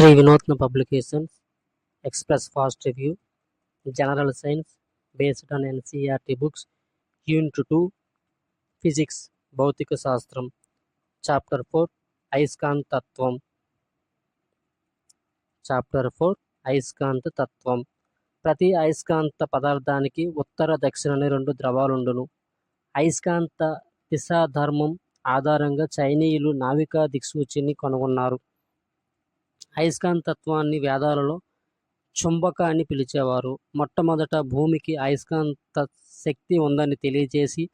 Three Vinodna publications express fast review, general science based on NCERT books, Unit 2, Physics, Bhautika Shastram, Chapter 4, Aiskantatvam. Chapter 4, అయస్కాంతతత్వం. ప్రతి అయస్కాంత పదార్థానికి ఉత్తర దక్షిణ అనే రెండు ద్రవాలుండును. అయస్కాంత దిశాధర్మం ఆధారంగా చైనీయులు నావికా దిక్సూచిని కనుగొన్నారు. అయస్కాంతత్వాన్ని వేదాలలో చుంబక అని పిలిచేవారు. మొట్టమొదట భూమికి అయస్కాంత శక్తి ఉందని తెలియజేసి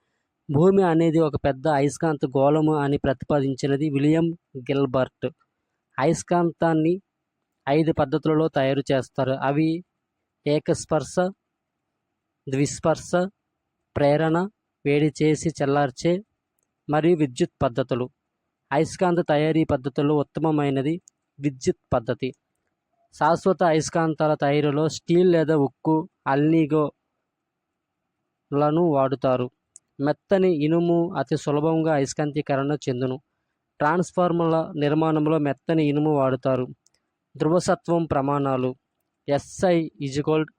భూమి అనేది ఒక పెద్ద అయస్కాంత గోళము అని ప్రతిపాదించినది విలియం గిల్బర్ట్. అయస్కాంతాన్ని 5 పద్ధతులలో తయారు చేస్తారు. అవి ఏకస్పర్శ, ద్విస్పర్శ, ప్రేరణ, వేడి చేసి చల్లార్చే మరియు విద్యుత్ పద్ధతులు. అయస్కాంత తయారీ పద్ధతుల్లో ఉత్తమమైనది విద్యుత్ పద్ధతి. శాశ్వత అయస్కాంతాల తయారీలో స్టీల్ లేదా ఉక్కు, అల్నిగోలను వాడుతారు. మెత్తని ఇనుము అతి సులభంగా అయస్కాంతీకరణ చెందును. ట్రాన్స్ఫార్మర్ల నిర్మాణంలో మెత్తని ఇనుము వాడుతారు. ధ్రువసత్వం ప్రమాణాలు SI =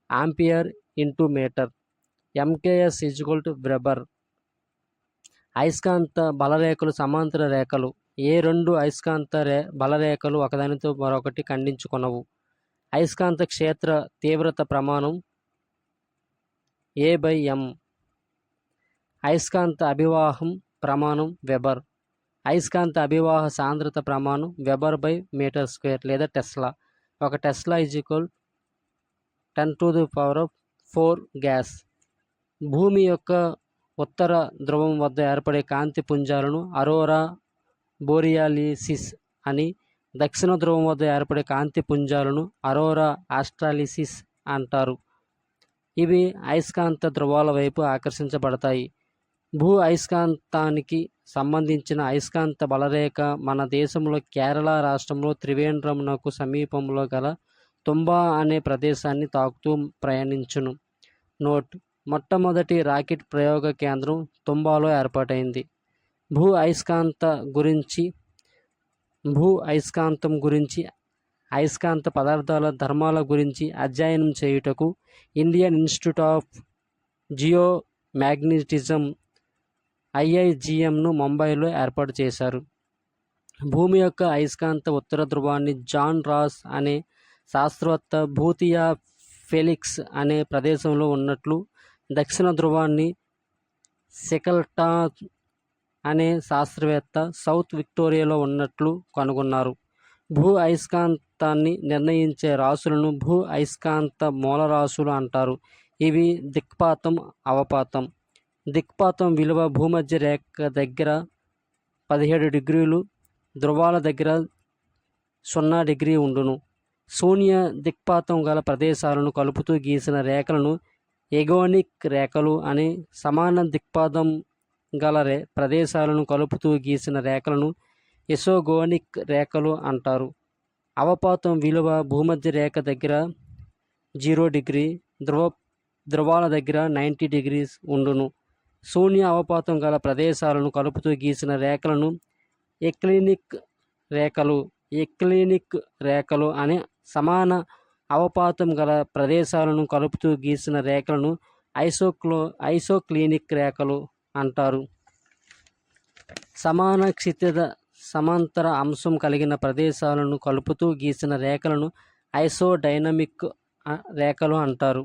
ampere into metre, MKS = weber. అయస్కాంత బలరేఖలు సమాంతర రేఖలు. ఏ రెండు అయస్కాంత బలరేఖలు ఒకదానితో మరొకటి ఖండించుకొనవు. అయస్కాంత క్షేత్ర తీవ్రత ప్రమాణం A/m. అయస్కాంత అభివాహం ప్రమాణం వెబర్. అయస్కాంత అభివాహ సాంద్రత ప్రమాణం వెబర్/మీటర్² లేదా టెస్లా. ఒక టెస్లా = 10⁴ గ్యాస్. భూమి యొక్క ఉత్తర ధ్రువం వద్ద ఏర్పడే కాంతి పుంజాలను అరోరా బోరియాలిసిస్ అని, దక్షిణ ధ్రువం వద్ద ఏర్పడే కాంతి పుంజాలను అరోరా ఆస్ట్రాలిసిస్ అంటారు. ఇవి అయస్కాంత ధ్రువాల వైపు ఆకర్షించబడతాయి. భూ అయస్కాంతానికి సంబంధించిన అయస్కాంత బలరేఖ మన దేశంలో కేరళ రాష్ట్రంలో త్రివేంద్రమునకు సమీపంలో గల తుంబా అనే ప్రదేశాన్ని తాకుతూ ప్రయాణించును. నోట్: మొట్టమొదటి రాకెట్ ప్రయోగ కేంద్రం తుంబాలో ఏర్పాటైంది. భూ అయస్కాంతం గురించి, అయస్కాంత పదార్థాల ధర్మాల గురించి అధ్యయనం చేయుటకు ఇండియన్ ఇన్స్టిట్యూట్ ఆఫ్ జియోమాగ్నెటిజం IIGMను ముంబైలో ఏర్పాటు చేశారు. భూమి యొక్క అయస్కాంత ఉత్తర ధ్రువాన్ని జాన్ రాస్ అనే శాస్త్రవేత్త భూతియా ఫెలిక్స్ అనే ప్రదేశంలో ఉన్నట్లు, దక్షిణ ధ్రువాన్ని షెకల్టాన్ అనే శాస్త్రవేత్త సౌత్ విక్టోరియాలో ఉన్నట్లు కనుగొన్నారు. భూ అయస్కాంతాన్ని నిర్ణయించే రాశులను భూ అయస్కాంత మూలరాశులు అంటారు. ఇవి దిక్పాతం, అవపాతం. దిక్పాతం విలువ భూమధ్య రేఖ దగ్గర 17 డిగ్రీలు, ధ్రువాల దగ్గర 0 డిగ్రీ ఉండును. శూన్య దిక్పాతం గల ప్రదేశాలను కలుపుతూ గీసిన రేఖలను ఎగోనిక్ రేఖలు అని, సమాన దిక్పాతం గల ప్రదేశాలను కలుపుతూ గీసిన రేఖలను ఎసోగోనిక్ రేఖలు అంటారు. అవపాతం విలువ భూమధ్య రేఖ దగ్గర 0 డిగ్రీ, ధ్రువాల దగ్గర 90 డిగ్రీస్ ఉండును. శూన్య అవపాతం గల ప్రదేశాలను కలుపుతూ గీసిన రేఖలను ఎక్లినిక్ రేఖలు అని, సమాన అవపాతం గల ప్రదేశాలను కలుపుతూ గీసిన రేఖలను ఐసోక్లినిక్ రేఖలు అంటారు. సమాన క్షితిజ సమాంతర అంశం కలిగిన ప్రదేశాలను కలుపుతూ గీసిన రేఖలను ఐసోడైనమిక్ రేఖలు అంటారు.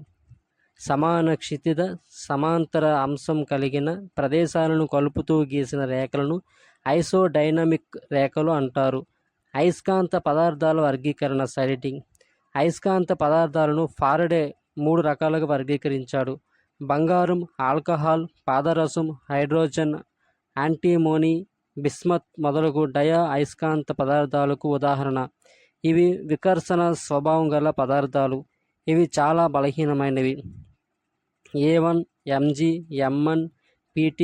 సమాన క్షితిజ సమాంతర అంశం కలిగిన ప్రదేశాలను కలుపుతూ గీసిన రేఖలను ఐసోడైనమిక్ రేఖలు అంటారు. అయస్కాంత పదార్థాల వర్గీకరణ సైటింగ్. అయస్కాంత పదార్థాలను ఫారడే 3 రకాలుగా వర్గీకరించాడు. బంగారం, ఆల్కహాల్, పాదరసం, హైడ్రోజన్, యాంటిమోనీ, బిస్మత్ మొదలగు డయా అయస్కాంత పదార్థాలకు ఉదాహరణ. ఇవి వికర్షణ స్వభావం గల పదార్థాలు. ఇవి చాలా బలహీనమైనవి. A1, Mg, Mn, Pt,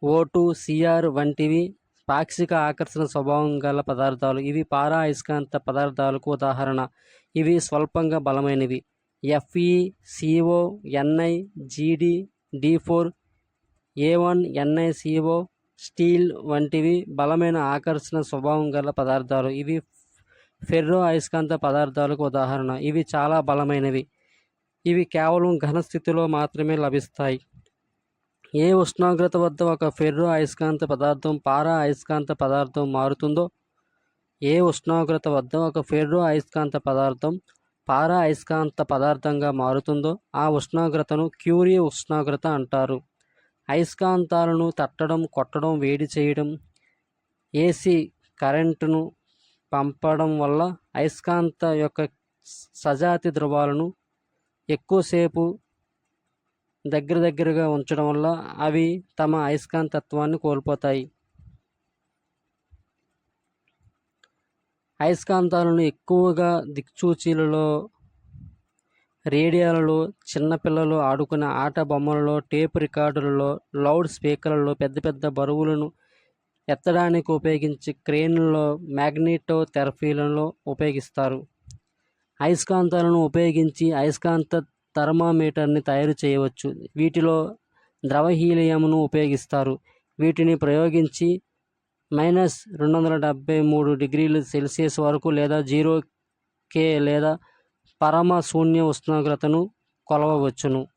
O2, Cr వంటివి పాక్షిక ఆకర్షణ స్వభావం గల పదార్థాలు. ఇవి పారా అయస్కాంత పదార్థాలకు ఉదాహరణ. ఇవి స్వల్పంగా బలమైనవి. Fe, Co, Ni, Gd, D4, A1, NiCO, steel వంటివి బలమైన ఆకర్షణ స్వభావం గల పదార్థాలు. ఇవి ఫెర్రో అయస్కాంత పదార్థాలకు ఉదాహరణ. ఇవి చాలా బలమైనవి. ఇవి కేవలం ఘన స్థితిలో మాత్రమే లభిస్తాయి. ఏ ఉష్ణోగ్రత వద్ద ఒక ఫెర్రో అయస్కాంత పదార్థం పారా అయస్కాంత పదార్థం మారుతుందో ఏ ఉష్ణోగ్రత వద్ద ఒక ఫెర్రో అయస్కాంత పదార్థం పారా అయస్కాంత పదార్థంగా మారుతుందో ఆ ఉష్ణోగ్రతను క్యూరీ ఉష్ణోగ్రత అంటారు. అయస్కాంతాలను తట్టడం, కొట్టడం, వేడి చేయడం, ఏసీ కరెంటును పంపడం వల్ల అయస్కాంత యొక్క సజాతి ధ్రువాలను ఎక్కువసేపు దగ్గరగా ఉంచడం వల్ల అవి తమ అయస్కాంతత్వాన్ని కోల్పోతాయి. అయస్కాంతాలను ఎక్కువగా దిక్సూచిలలో, రేడియోలలో, చిన్నపిల్లలు ఆడుకునే ఆట బొమ్మలలో, టేప్ రికార్డులలో, లౌడ్ స్పీకర్లలో, పెద్ద బరువులను ఎత్తడానికి ఉపయోగించే క్రేన్లలో, మ్యాగ్నెటో థెరపీలలో ఉపయోగిస్తారు. అయస్కాంతాలను ఉపయోగించి అయస్కాంత థర్మామీటర్ని తయారు చేయవచ్చు. వీటిలో ద్రవ హీలియంను ఉపయోగిస్తారు. వీటిని ప్రయోగించి -273°C వరకు లేదా 0K లేదా పరమ శూన్య ఉష్ణోగ్రతను కొలవవచ్చును.